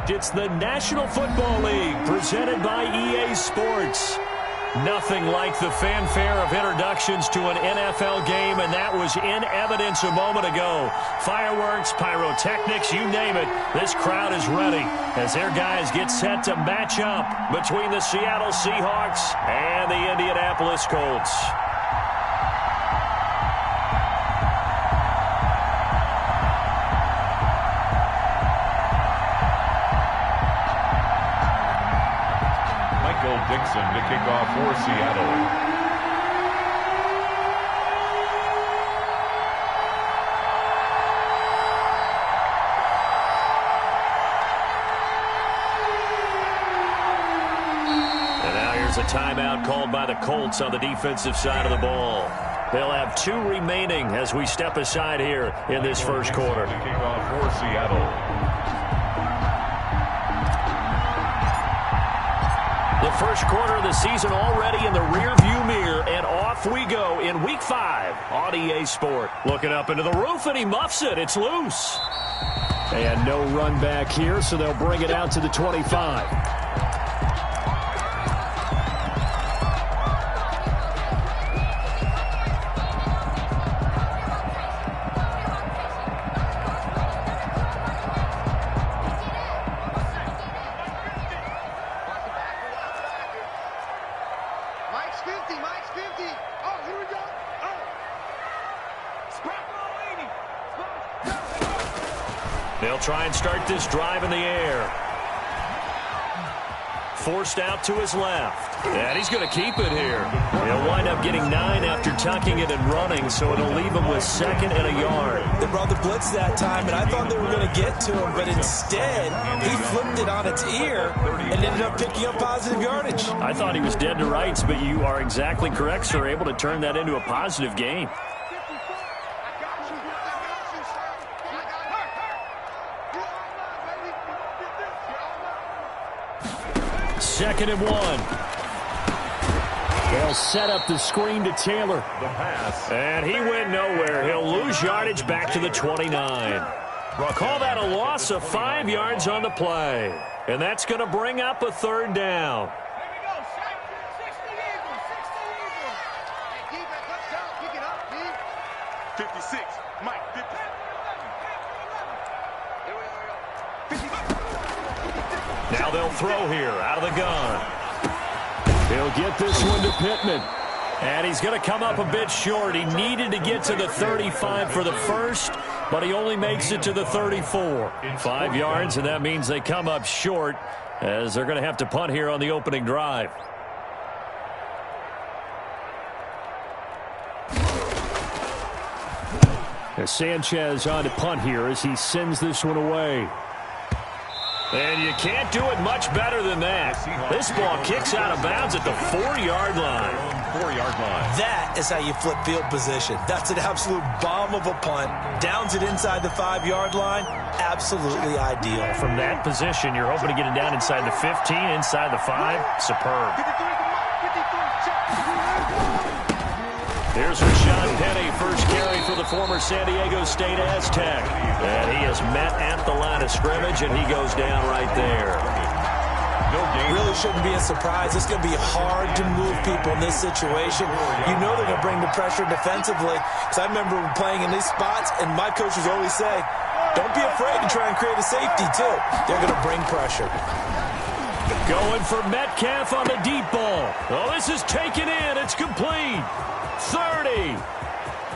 It's the National Football League presented by EA Sports. Nothing like the fanfare of introductions to an NFL game, and that was in evidence a moment ago. Fireworks, pyrotechnics, you name it. This crowd is ready as their guys get set to match up between the Seattle Seahawks and the Indianapolis Colts. Dixon to kick off for Seattle. And now here's a timeout called by the Colts on the defensive side of the ball. They'll have 2 remaining as we step aside here in this first quarter. To kick off for Seattle. The first quarter of the season already in the rearview mirror, and off we go in Week 5 on EA Sport. Looking up into the roof, and he muffs it. It's loose. And no run back here, so they'll bring it out to the 25. They'll try and start this drive in the air. Forced out to his left. And he's going to keep it here. He'll wind up getting 9 after tucking it and running, so it'll leave him with 2nd and a yard. They brought the blitz that time, and I thought they were going to get to him, but instead, he flipped it on its ear and ended up picking up positive yardage. I thought he was dead to rights, but you are exactly correct, sir, able to turn that into a positive gain. Second and 1. They'll set up the screen to Taylor. The pass. And he went nowhere. He'll lose yardage back to the 29. Call that a loss of 5 yards on the play. And that's going to bring up a 3rd down. 56. Mike, 50. Now they'll throw here out of the gun. He'll get this one to Pittman. And he's going to come up a bit short. He needed to get to the 35 for the first, but he only makes it to the 34. 5 yards, and that means they come up short as they're going to have to punt here on the opening drive. Now Sanchez on to punt here as he sends this one away. And you can't do it much better than that. This ball kicks out of bounds at the 4-yard line. 4-yard line. That is how you flip field position. That's an absolute bomb of a punt. Downs it inside the 5-yard line. Absolutely ideal. From that position, you're hoping to get it down inside the 15, inside the 5. Superb. Here's Rashad Penny, first carry for the former San Diego State Aztec. And he is met at the line of scrimmage, and he goes down right there. Really shouldn't be a surprise. It's going to be hard to move people in this situation. You know they're going to bring the pressure defensively. Because I remember playing in these spots, and my coaches always say, don't be afraid to try and create a safety, too. They're going to bring pressure. Going for Metcalf on the deep ball. Oh, this is taken in. It's complete. 30,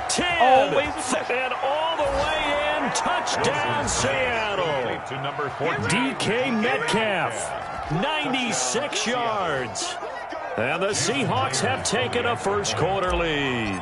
10, and all the way in. Touchdown, Seattle. To number 14. DK Metcalf, 96 yards. And the Seahawks have taken a first quarter lead.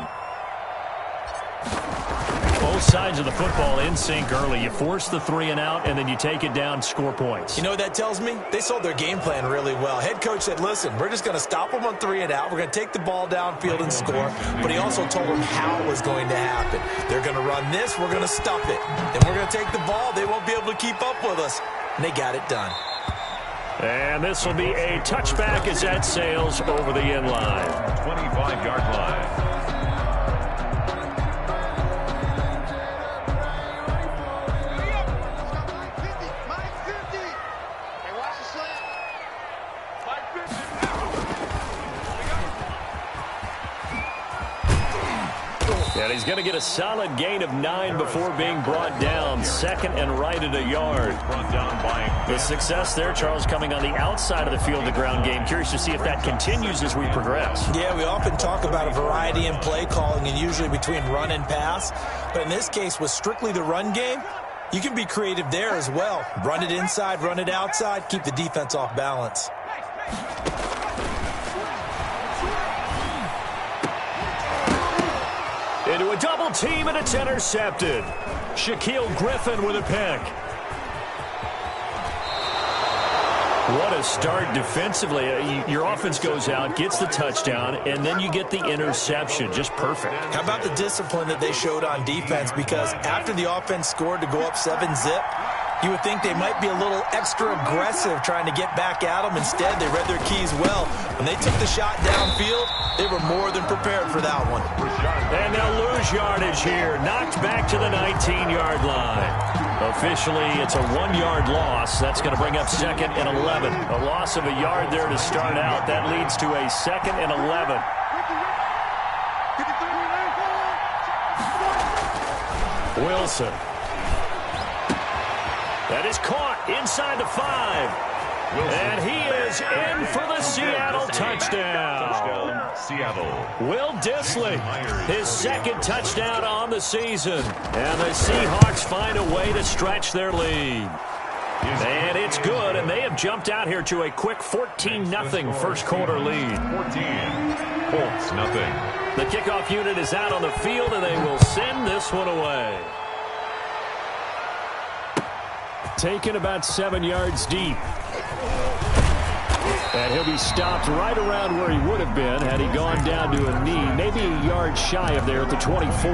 Both sides of the football in sync early. You force the 3 and out, and then you take it down, score points. You know what that tells me? They sold their game plan really well. Head coach said, listen, we're just going to stop them on 3 and out. We're going to take the ball downfield and score. But he also told them how it was going to happen. They're going to run this. We're going to stuff it. Then we're going to take the ball. They won't be able to keep up with us. And they got it done. And this will be a touchback as that sails over the end line. 25-yard line. he's going to get a solid gain of 9 before being brought down. 2nd and right at a yard. Brought down by The success there, Charles, coming on the outside of the field, the ground game. Curious to see if that continues as we progress. Yeah, we often talk about a variety in play calling and usually between run and pass. But in this case, with strictly the run game, you can be creative there as well. Run it inside, run it outside, keep the defense off balance. Into a double team, and it's intercepted. Shaquille Griffin with a pick. What a start defensively. Your offense goes out, gets the touchdown, and then you get the interception. Just perfect. How about the discipline that they showed on defense? Because after the offense scored to go up 7-zip, you would think they might be a little extra aggressive trying to get back at them. Instead, they read their keys well. When they took the shot downfield, they were more than prepared for that one. And they'll lose yardage here. Knocked back to the 19-yard line. Officially, it's a 1-yard loss. That's going to bring up 2nd and 11. A loss of a yard there to start out. That leads to a 2nd and 11. Wilson. That is caught inside the 5. And he is in for the Seattle touchdown. Seattle. Will Dissly, his 2nd touchdown on the season. And the Seahawks find a way to stretch their lead. And it's good, and they have jumped out here to a quick 14-0 first quarter lead. 14. Colts, nothing. The kickoff unit is out on the field, and they will send this one away. Taken about 7 yards deep. And he'll be stopped right around where he would have been had he gone down to a knee, maybe a yard shy of there at the 24.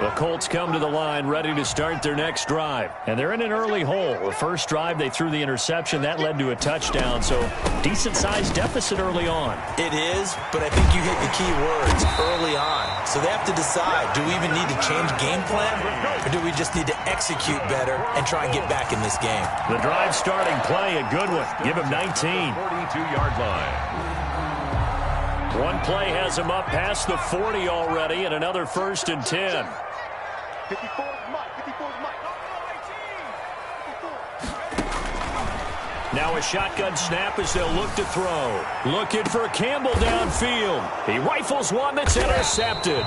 The Colts come to the line ready to start their next drive. And they're in an early hole. The first drive, they threw the interception. That led to a touchdown. So decent-sized deficit early on. It is, but I think you hit the key words, early on. So they have to decide, do we even need to change game plan? Or do we just need to execute better and try and get back in this game? The drive starting play, a good one. Give him 19. 42-yard line. One play has him up past the 40 already, and another 1st and 10. 54 is Mike. 54 is Mike. Now a shotgun snap as they'll look to throw. Looking for Campbell downfield. He rifles one that's intercepted.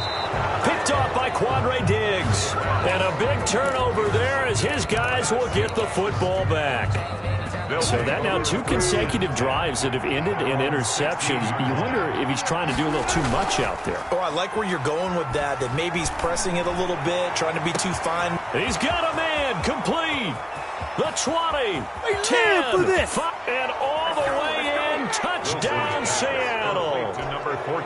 Picked off by Quandre Diggs. And a big turnover there as his guys will get the football back. So that now 2 consecutive drives that have ended in interceptions. You wonder if he's trying to do a little too much out there. Oh, I like where you're going with that maybe he's pressing it a little bit, trying to be too fine. He's got a man complete. The 20, 10, 5, and all the way in. Touchdown, Seattle.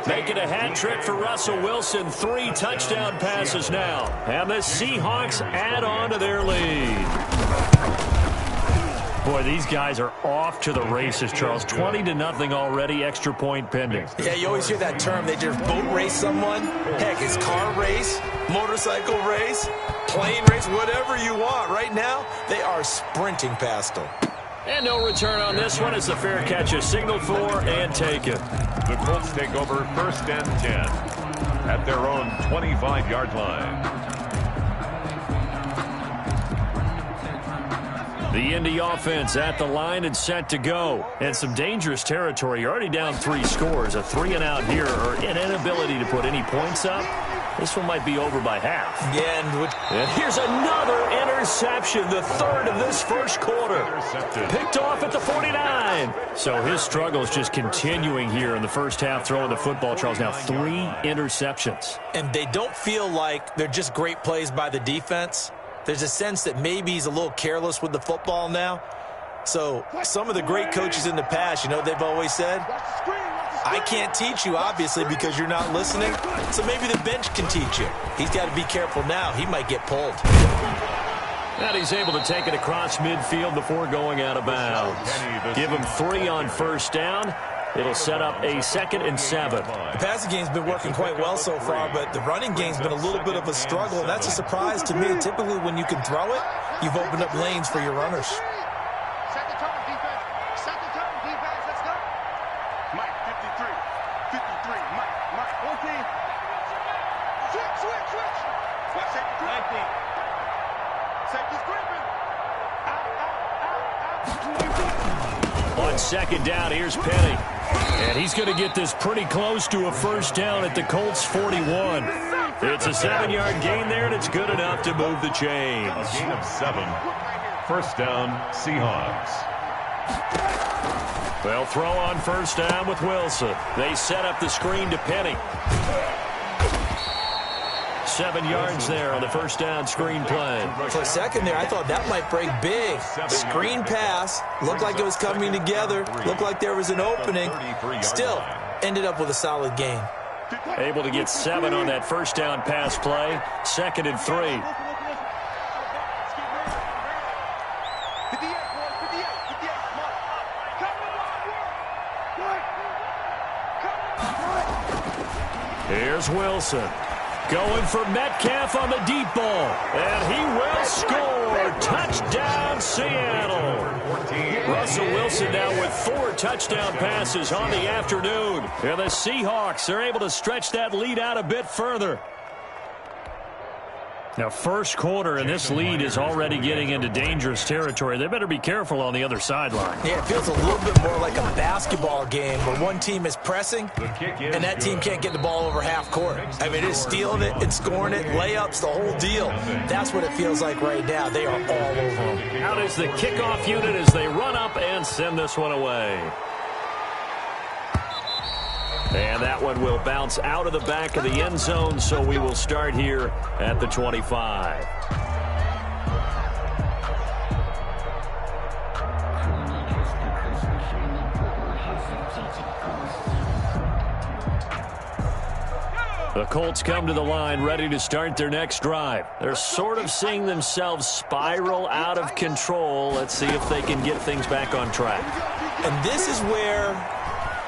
Making a hat trick for Russell Wilson. 3 touchdown passes now. And the Seahawks add on to their lead. Boy, these guys are off to the races, Charles. 20-0 already, extra point pending. Yeah, you always hear that term. They just boat race someone. Heck, it's car race, motorcycle race, plane race, whatever you want. Right now, they are sprinting past them. And no return on this one as the fair catch is signaled for and taken. The Colts take over 1st and 10 at their own 25-yard line. The Indy offense at the line and set to go. And some dangerous territory. You're already down 3 scores. A 3-and-out here or an inability to put any points up. This one might be over by half. Yeah, and here's another interception, the 3rd of this first quarter. Picked off at the 49. So his struggle is just continuing here in the first half, throwing the football, Charles. Now 3 interceptions. And they don't feel like they're just great plays by the defense. There's a sense that maybe he's a little careless with the football now. So some of the great coaches in the past, they've always said, I can't teach you, obviously, because you're not listening. So maybe the bench can teach you. He's got to be careful now. He might get pulled. And he's able to take it across midfield before going out of bounds. Give him 3 on 1st down. It'll set up a 2nd and 7. The passing game's been working quite well so far, but the running game's been a little bit of a struggle, and that's a surprise to me. Typically, when you can throw it, you've opened up lanes for your runners. Set the tone, defense. Set the tone, defense. Let's go. On second down, here's Penny. And he's going to get this pretty close to a first down at the Colts 41. It's a 7-yard gain there, and it's good enough to move the chains. A gain of 7. First down, Seahawks. They'll throw on first down with Wilson. They set up the screen to Penny. 7 yards there on the first down screen play. For a second there, I thought that might break big. Screen pass. Looked like it was coming together. Looked like there was an opening. Still, ended up with a solid gain. Able to get 7 on that first down pass play. 2nd and 3. Here's Wilson. Going for Metcalf on the deep ball. And he will score. Touchdown, Seattle. Russell Wilson now with 4 touchdown passes on the afternoon. And the Seahawks are able to stretch that lead out a bit further. Now, first quarter, and this lead is already getting into dangerous territory. They better be careful on the other sideline. Yeah, it feels a little bit more like a basketball game where one team is pressing and that team can't get the ball over half court. I mean, it's stealing it, it's scoring it, layups, the whole deal. That's what it feels like right now. They are all over them. Out is the kickoff unit as they run up and send this one away. And that one will bounce out of the back of the end zone, so we will start here at the 25. The Colts come to the line ready to start their next drive. They're sort of seeing themselves spiral out of control. Let's see if they can get things back on track. And this is where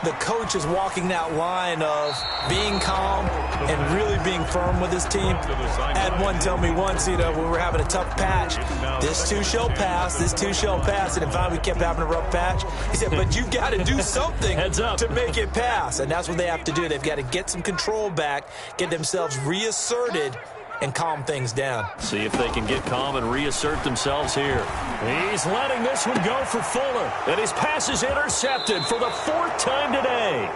the coach is walking that line of being calm and really being firm with his team. I had one tell me once, when we were having a tough patch, this too shall pass, this too shall pass. And finally we kept having a rough patch. He said, but you've got to do something to make it pass. And that's what they have to do. They've got to get some control back, get themselves reasserted, and calm things down. See if they can get calm and reassert themselves here. He's letting this one go for Fuller. And his pass is intercepted for the 4th time today.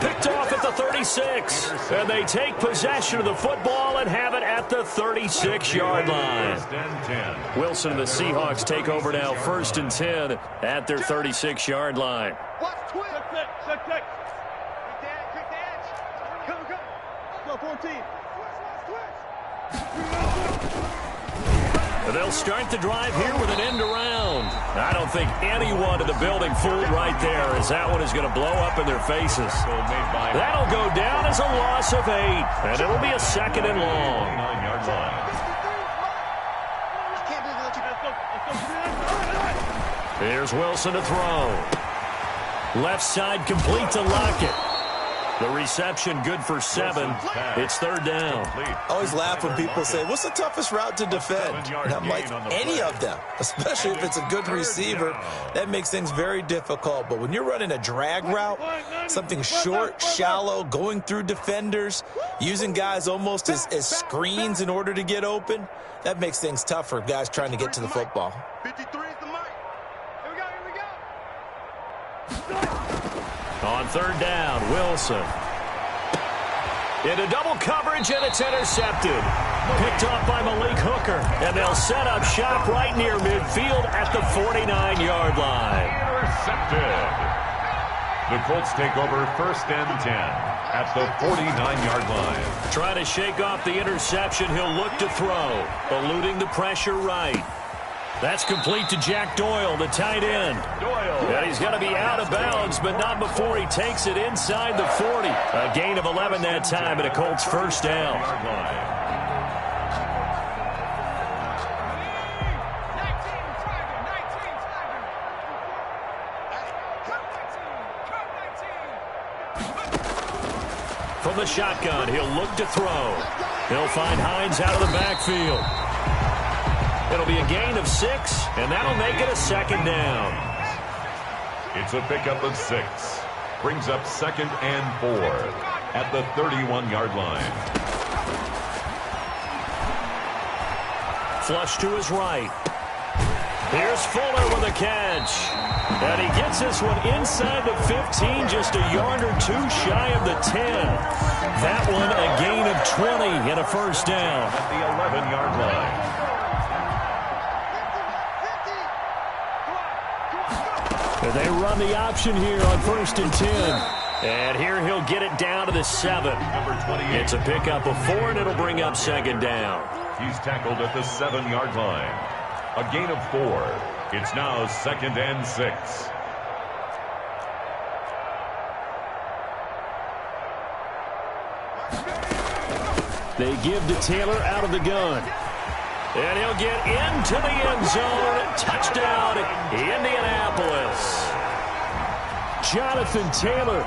Picked off at the 36. And they take possession of the football and have it at the 36-yard line. Wilson and the Seahawks take over now 1st and 10 at their 36-yard line. Go, 14. They'll start the drive here with an end around. I don't think anyone in the building fooled right there, as that one is going to blow up in their faces. That'll go down as a loss of 8, and it'll be a 2nd and long. Here's Wilson to throw. Left side complete to Lockett. The reception good for 7. It's 3rd down. I always laugh when people say, what's the toughest route to defend? And I'm like, any of them, especially if it's a good receiver. That makes things very difficult. But when you're running a drag route, something short, shallow, going through defenders, using guys almost as screens in order to get open, that makes things tough for guys trying to get to the football. 53 is the mic. Here we go. On 3rd down, Wilson. Into double coverage, and it's intercepted. Picked off by Malik Hooker, and they'll set up shop right near midfield at the 49-yard line. Intercepted. The Colts take over 1st and 10 at the 49-yard line. Trying to shake off the interception, he'll look to throw. Eluding the pressure right. That's complete to Jack Doyle, the tight end. And he's going to be out of bounds, but not before he takes it inside the 40. A gain of 11 that time, and a Colts 1st down. From the shotgun, he'll look to throw. He'll find Hines out of the backfield. It'll be a gain of 6, and that'll make it a 2nd down. It's a pickup of 6. Brings up 2nd and 4 at the 31-yard line. Flush to his right. Here's Fuller with a catch. And he gets this one inside the 15, just a yard or two shy of the 10. That one a gain of 20 and a first down. At the 11-yard line. They run the option here on 1st and 10. And here he'll get it down to the 7. Number 28. It's a pickup of 4, and it'll bring up 2nd down. He's tackled at the 7-yard line. A gain of 4. It's now 2nd and 6. They give to Taylor out of the gun. And he'll get into the end zone. Touchdown, Indianapolis. Jonathan Taylor,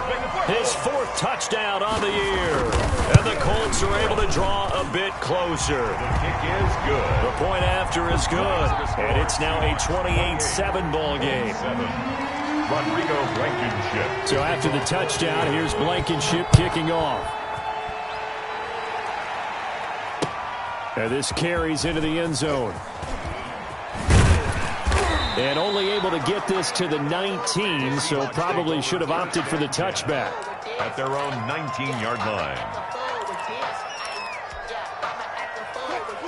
his 4th touchdown on the year. And the Colts are able to draw a bit closer. The kick is good. The point after is good. And it's now a 28-7 ball game. Rodrigo Blankenship. So after the touchdown, here's Blankenship kicking off. And this carries into the end zone. And only able to get this to the 19, so probably should have opted for the touchback. At their own 19-yard line.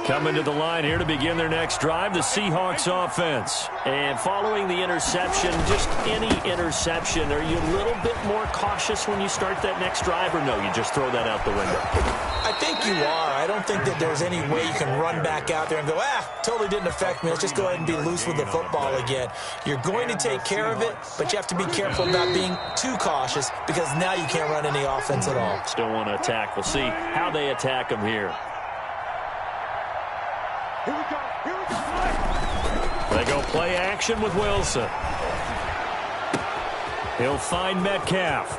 Coming to the line here to begin their next drive, the Seahawks offense. And following the interception, just any interception, are you a little bit more cautious when you start that next drive, or no, you just throw that out the window? I think you are. I don't think that there's any way you can run back out there and go, totally didn't affect me. Let's just go ahead and be loose with the football again. You're going to take care of it, but you have to be careful about being too cautious because now you can't run any offense at all. Still want to attack. We'll see how they attack them here. Here we go. Here we go. They go play action with Wilson. He'll find Metcalf.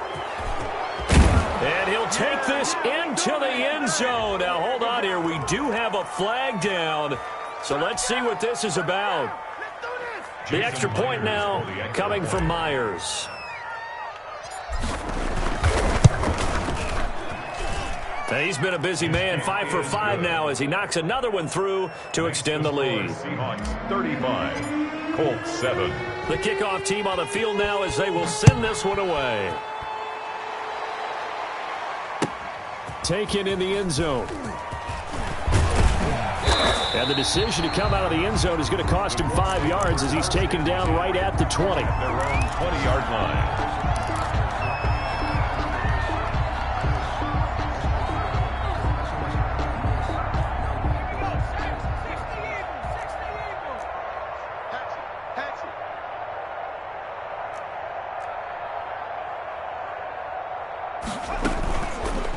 And he'll take this into the end zone. Now, hold on here. We do have a flag down. So let's see what this is about. The extra point now coming from Myers. And he's been a busy man, 5 for 5 now as he knocks another one through to extend the lead. Seahawks 35, Colts 7. The kickoff team on the field now as they will send this one away. Taken in the end zone. And the decision to come out of the end zone is going to cost him 5 yards as he's taken down right at the 20. Their own 20-yard line.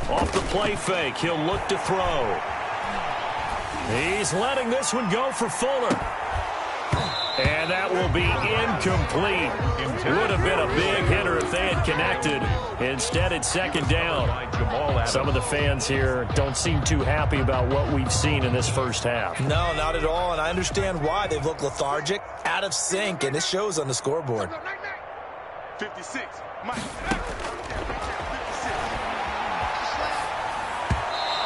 Off the play fake, he'll look to throw. He's letting this one go for Fuller. And that will be incomplete. Would have been a big hitter if they had connected. Instead, it's 2nd down. Some of the fans here don't seem too happy about what we've seen in this first half. No, not at all, and I understand why. They've looked lethargic, out of sync, and it shows on the scoreboard. 56. Mike.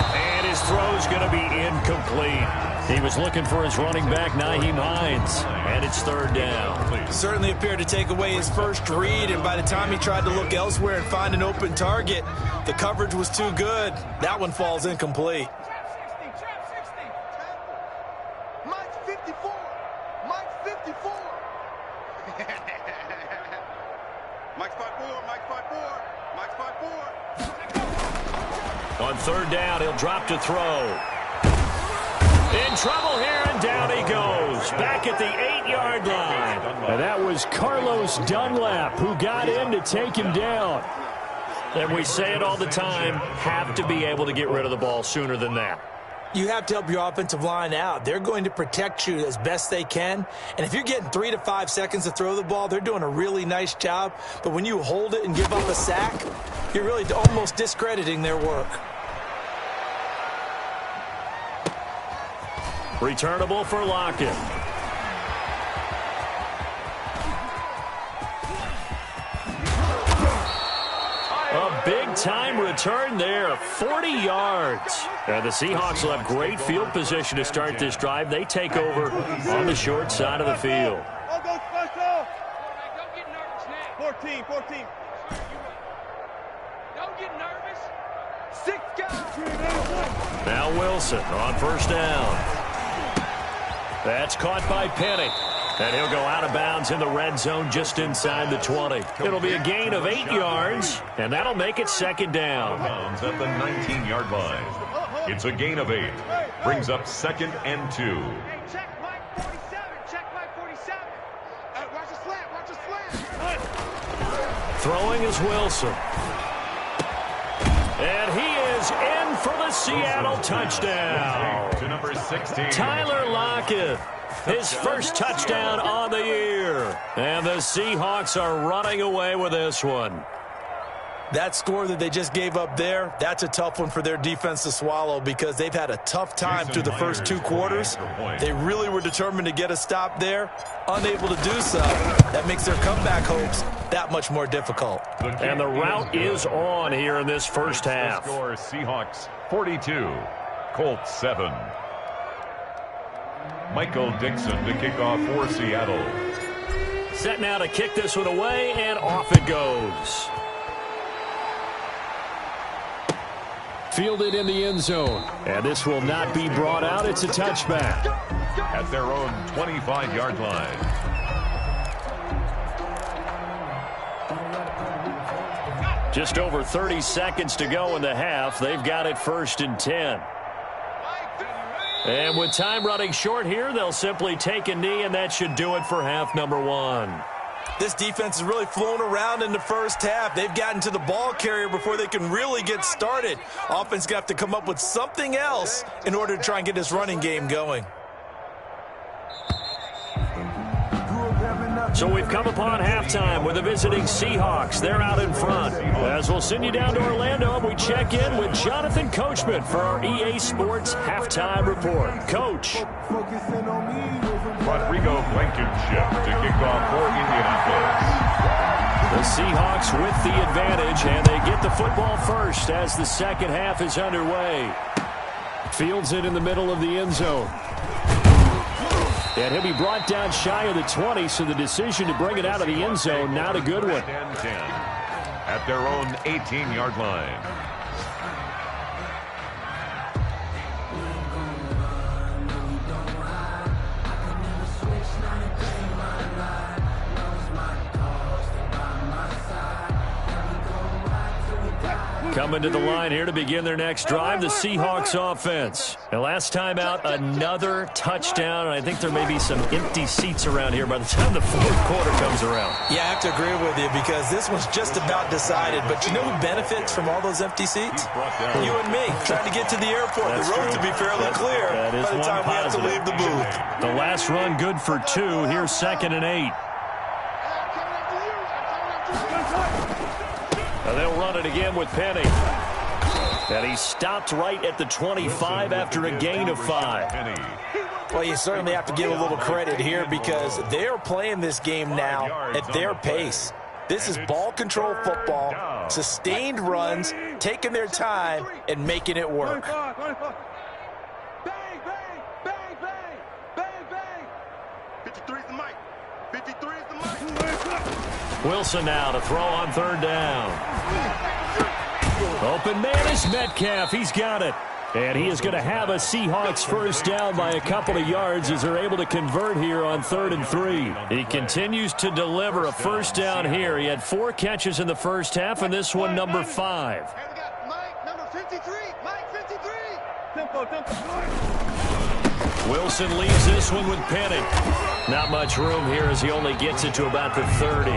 And his throw's going to be incomplete. He was looking for his running back, Nyheim Hines, and it's 3rd down. Certainly appeared to take away his first read, and by the time he tried to look elsewhere and find an open target, the coverage was too good. That one falls incomplete. Trap 60. Mike 54. Mike 54. Mike 54. Mike 54. Mike 54. On 3rd down, he'll drop to throw. In trouble here, and down he goes. Back at the 8-yard line. And that was Carlos Dunlap who got in to take him down. And we say it all the time, have to be able to get rid of the ball sooner than that. You have to help your offensive line out. They're going to protect you as best they can. And if you're getting 3 to 5 seconds to throw the ball, they're doing a really nice job. But when you hold it and give up a sack, you're really almost discrediting their work. Returnable for Lockett. A big time return there, 40 yards. And the Seahawks will have great field position to start this drive. They take over on the short side of the field. I'll go special. Don't get nervous now. 14. Don't get nervous. 6 guys. Now Wilson on first down. That's caught by Penny. And he'll go out of bounds in the red zone just inside the 20. It'll be a gain of 8 yards, and that'll make it second down. Bounds at the 19-yard line. It's a gain of 8. Brings up 2nd and 2. Hey, check Mike 47. Check Mike 47. Watch the slant. Throwing is Wilson. And he is in for the Seattle touchdown. To number 16. Tyler Lockett. His first touchdown on the year. And the Seahawks are running away with this one. That score that they just gave up there, that's a tough one for their defense to swallow because they've had a tough time through the first 2 quarters. They really were determined to get a stop there, unable to do so. That makes their comeback hopes that much more difficult. And the route is on here in this first half. Score Seahawks 42, Colts 7. Michael Dixon to kick off for Seattle. Set now to kick this one away, and off it goes. Fielded in the end zone. And this will not be brought out. It's a touchback. At their own 25-yard line. Just over 30 seconds to go in the half. They've got it 1st and 10. And with time running short here, they'll simply take a knee, and that should do it for half number 1. This defense is really flown around in the first half. They've gotten to the ball carrier before they can really get started. Offense got to come up with something else in order to try and get this running game going. So we've come upon halftime with the visiting Seahawks. They're out in front. As we'll send you down to Orlando, we check in with Jonathan Coachman for our EA Sports Halftime Report. Coach. Rodrigo Blankenship to kick off for Indianapolis. The Seahawks with the advantage, and they get the football first as the second half is underway. Fields it in the middle of the end zone. And he'll be brought down shy of the 20, so the decision to bring it out of the end zone, not a good one. And 10 at their own 18-yard line. Coming to the line here to begin their next drive, the Seahawks offense. And last time out, another touchdown. And I think there may be some empty seats around here by the time the fourth quarter comes around. Yeah, I have to agree with you because this one's just about decided. But you know who benefits from all those empty seats? You and me, trying to get to the airport. That's the road true. to be fairly clear That is by the time we have to leave the booth. The last run good for 2. Here's 2nd and 8. They'll run it again with Penny. And he stopped right at the 25 after a gain of 5. Well, you certainly have to give a little credit here because they're playing this game now at their pace. This is ball control football, sustained runs, taking their time, and making it work. Bang, bang, bang, bang, bang, bang. 53 is the mic. 53 is the mic. Wilson now to throw on 3rd down. Open man is Metcalf. He's got it. And he is going to have a Seahawks first down by a couple of yards as they're able to convert here on 3rd and 3. He continues to deliver a first down here. He had 4 catches in the first half, and this one number 5. And we got Mike, number 53. Mike, 53. Tempo. Wilson leaves this one with Penny. Not much room here as he only gets it to about the 30.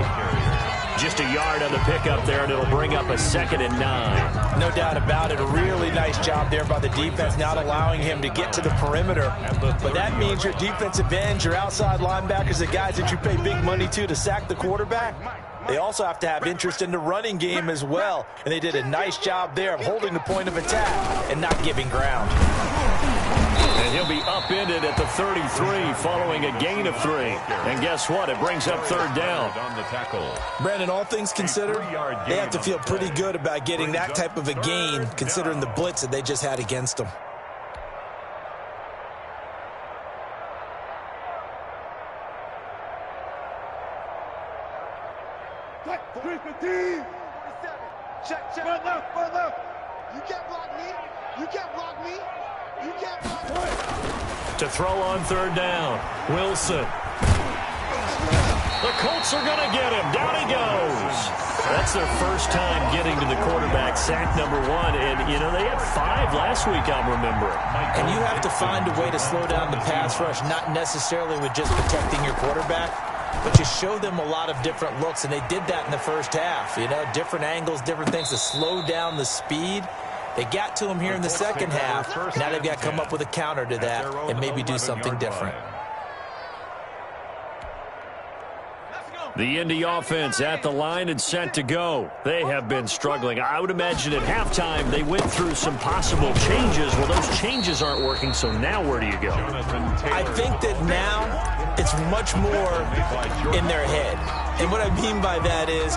Just a yard on the pickup there, and it'll bring up a 2nd and 9. No doubt about it. A really nice job there by the defense, not allowing him to get to the perimeter. But that means your defensive ends, your outside linebackers, the guys that you pay big money to sack the quarterback, they also have to have interest in the running game as well. And they did a nice job there of holding the point of attack and not giving ground. And he'll be upended at the 33 following a gain of 3. And guess what? It brings up third down. On the tackle. Brandon, all things considered, they have to feel pretty good about getting that type of a gain considering the blitz that they just had against them. Check, check. Run left. You can't block me. You can't block me. You can't block me. To throw on third down, Wilson. The Colts are going to get him. Down he goes. That's their first time getting to the quarterback, sack number 1. And, you know, they had 5 last week, I'm remembering. And you have to find a way to slow down the pass rush, not necessarily with just protecting your quarterback, but you show them a lot of different looks, and they did that in the first half. You know, different angles, different things to slow down the speed. They got to him here in the second half. Now they've got to come up with a counter to that and maybe do something different. The Indy offense at the line and set to go. They have been struggling. I would imagine at halftime they went through some possible changes. Well, those changes aren't working, so now where do you go? I think that now it's much more in their head. And what I mean by that is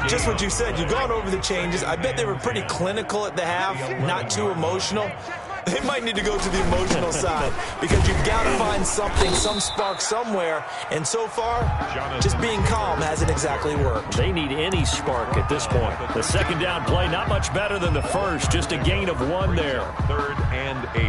just what you said. You've gone over the changes. I bet they were pretty clinical at the half, not too emotional. They might need to go to the emotional side because you've got to find something, some spark somewhere. And so far, just being calm hasn't exactly worked. They need any spark at this point. The second down play, not much better than the first. Just a gain of 1 there. 3rd and 8.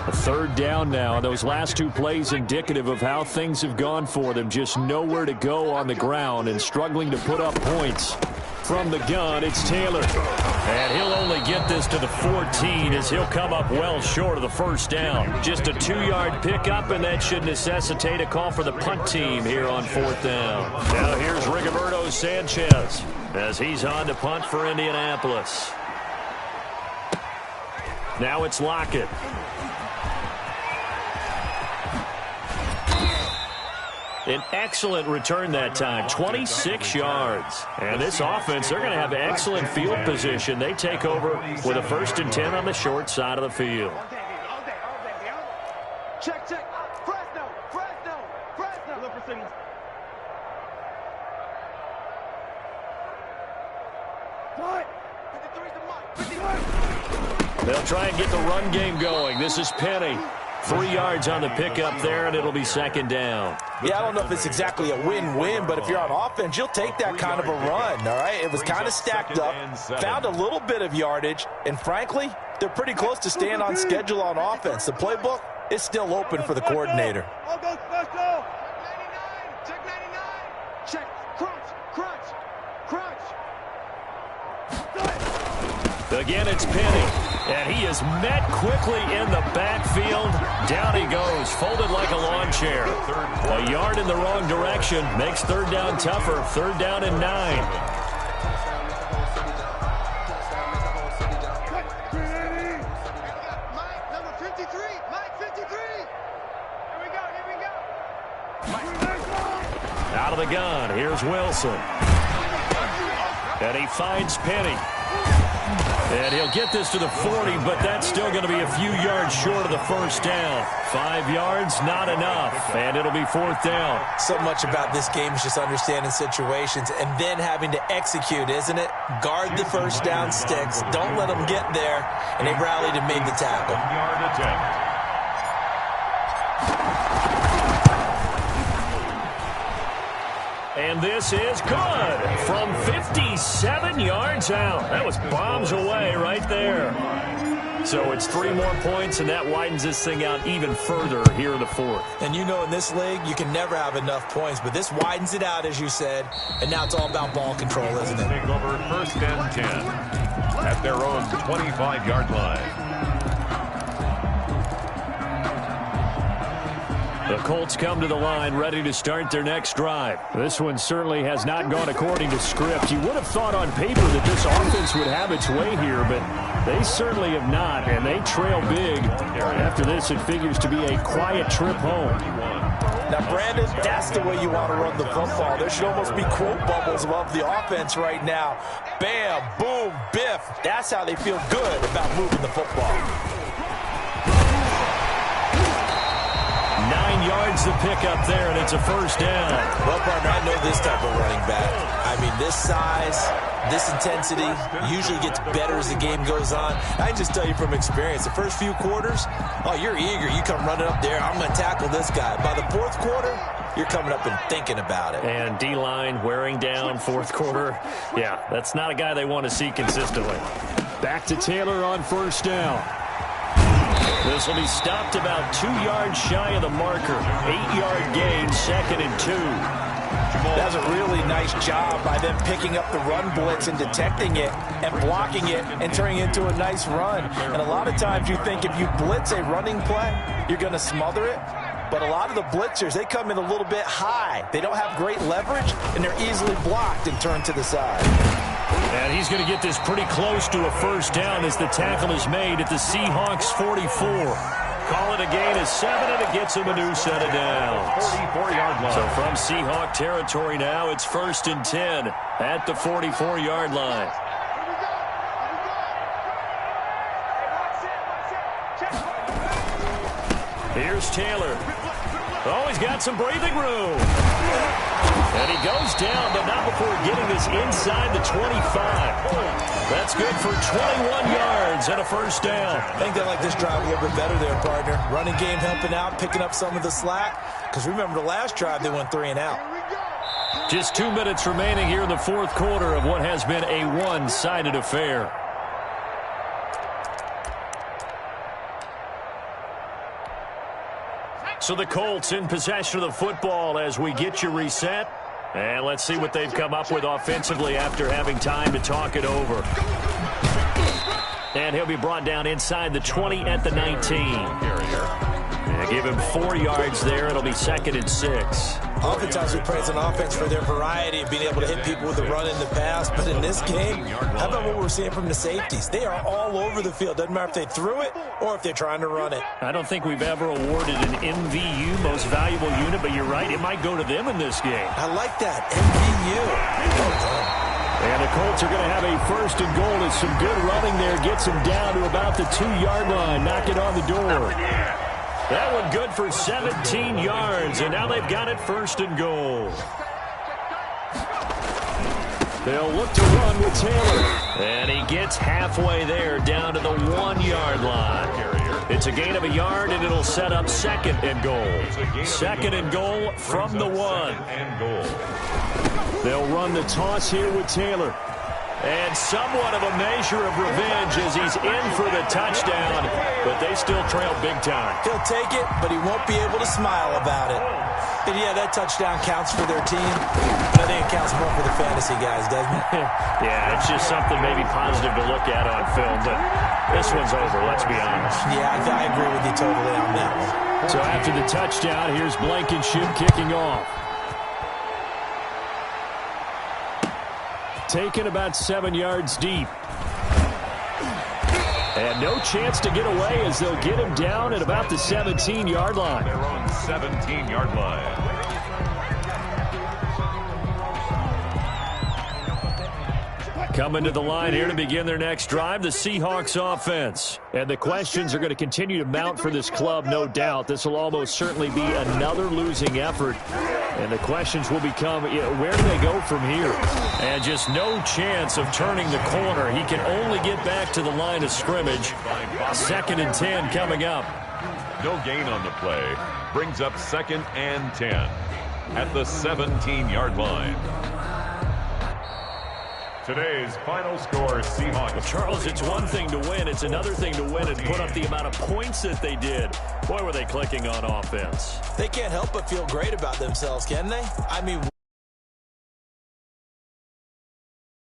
A third down now. Those last 2 plays indicative of how things have gone for them. Just nowhere to go on the ground and struggling to put up points. From the gun, it's Taylor. And he'll only get this to the 14 as he'll come up well short of the first down. Just a 2-yard pickup, and that should necessitate a call for the punt team here on 4th down. Now here's Rigoberto Sanchez as he's on to punt for Indianapolis. Now it's Lockett. An excellent return that time, 26 yards. And this offense, they're going to have excellent field position. They take over with a 1st and 10 on the short side of the field. Check. Fresno. Look for signals. They'll try and get the run game going. This is Penny. 3 yards on the pickup there, and it'll be 2nd down. Yeah, I don't know if it's exactly a win-win, but if you're on offense, you'll take that kind of a run, all right? It was kind of stacked up, found a little bit of yardage, and frankly, they're pretty close to staying on schedule on offense. The playbook is still open for the coordinator. All go special. Check 99. Check. Crunch. Again, it's Penny, and he is met quickly in the backfield. Down he goes, folded like a lawn chair. A yard in the wrong direction makes 3rd down tougher. 3rd down and 9. Mike, number 53. Mike, 53. Here we go. Out of the gun, here's Wilson. And he finds Penny. And he'll get this to the 40, but that's still going to be a few yards short of the 1st down. 5 yards, not enough, and it'll be 4th down. So much about this game is just understanding situations and then having to execute, isn't it? Guard the 1st down sticks. Don't let them get there, and they rallied and made the tackle. 1-yard attempt. And this is good from 57 yards out. That was bombs away right there. So it's 3 more points, and that widens this thing out even further here in the 4th. And you know in this league, you can never have enough points, but this widens it out, as you said, and now it's all about ball control, isn't it? Take over 1st and 10 at their own 25-yard line. The Colts come to the line ready to start their next drive. This one certainly has not gone according to script. You would have thought on paper that this offense would have its way here, but they certainly have not, and they trail big. After this, it figures to be a quiet trip home. Now, Brandon, that's the way you want to run the football. There should almost be quote bubbles above the offense right now. Bam, boom, biff. That's how they feel good about moving the football. 9 yards to pick up there, and it's a first down. Well, partner, I know this type of running back. I mean, this size, this intensity usually gets better as the game goes on. I can just tell you from experience, the first few quarters, oh, you're eager. You come running up there, I'm going to tackle this guy. By the fourth quarter, you're coming up and thinking about it. And D-line wearing down fourth quarter. Yeah, that's not a guy they want to see consistently. Back to Taylor on first down. This will be stopped about 2 yards shy of the marker. 8-yard gain, 2nd and 2. That's a really nice job by them picking up the run blitz and detecting it and blocking it and turning it into a nice run. And a lot of times you think if you blitz a running play, you're going to smother it. But a lot of the blitzers, they come in a little bit high. They don't have great leverage, and they're easily blocked and turned to the side. And he's going to get this pretty close to a first down as the tackle is made at the Seahawks 44. Call it a gain of 7, and it gets him a new set of downs. 44-yard line. So from Seahawk territory now, it's 1st and 10 at the 44-yard line. Here's Taylor. Oh, he's got some breathing room. And he goes down, but not before getting this inside the 25. That's good for 21 yards and a first down. I think they like this drive a little bit better there, partner. Running game helping out, picking up some of the slack. Because remember, the last drive, they went 3 and out. Just 2 minutes remaining here in the fourth quarter of what has been a one-sided affair. So the Colts in possession of the football as we get you reset. And let's see what they've come up with offensively after having time to talk it over. And he'll be brought down inside the 20 at the 19. And give him 4 yards there. It'll be 2nd and 6. Oftentimes we praise an offense for their variety of being able to hit people with the run in the pass. But in this game, how about what we're seeing from the safeties? They are all over the field. Doesn't matter if they threw it or if they're trying to run it. I don't think we've ever awarded an MVU, most valuable unit, but you're right, it might go to them in this game. I like that, MVU. Well done. And the Colts are going to have a 1st and goal as some good running there gets them down to about the 2-yard line. Knock it on the door. That one good for 17 yards, and now they've got it 1st and goal. They'll look to run with Taylor. And he gets halfway there down to the 1-yard line. It's a gain of a yard, and it'll set up 2nd and goal. 2nd and goal from the 1. They'll run the toss here with Taylor. And somewhat of a measure of revenge as he's in for the touchdown, but they still trail big time. He'll take it, but he won't be able to smile about it. And yeah, that touchdown counts for their team, but I think it counts more for the fantasy guys, doesn't it? Yeah, it's just something maybe positive to look at on film, but this one's over, let's be honest. Yeah, I agree with you totally on that one. So after the touchdown, here's Blankenship kicking off. Taken about 7 yards deep. And no chance to get away as they'll get him down at about the 17-yard line. They're on 17-yard line. Coming to the line here to begin their next drive, the Seahawks offense. And the questions are going to continue to mount for this club, no doubt. This will almost certainly be another losing effort. And the questions will become, where do they go from here? And just no chance of turning the corner. He can only get back to the line of scrimmage. 2nd and 10 coming up. No gain on the play. Brings up 2nd and 10 at the 17-yard line. Today's final score, Seahawks. Well, Charles, it's one thing to win. It's another thing to win and put up the amount of points that they did. Boy, were they clicking on offense. They can't help but feel great about themselves, can they? I mean...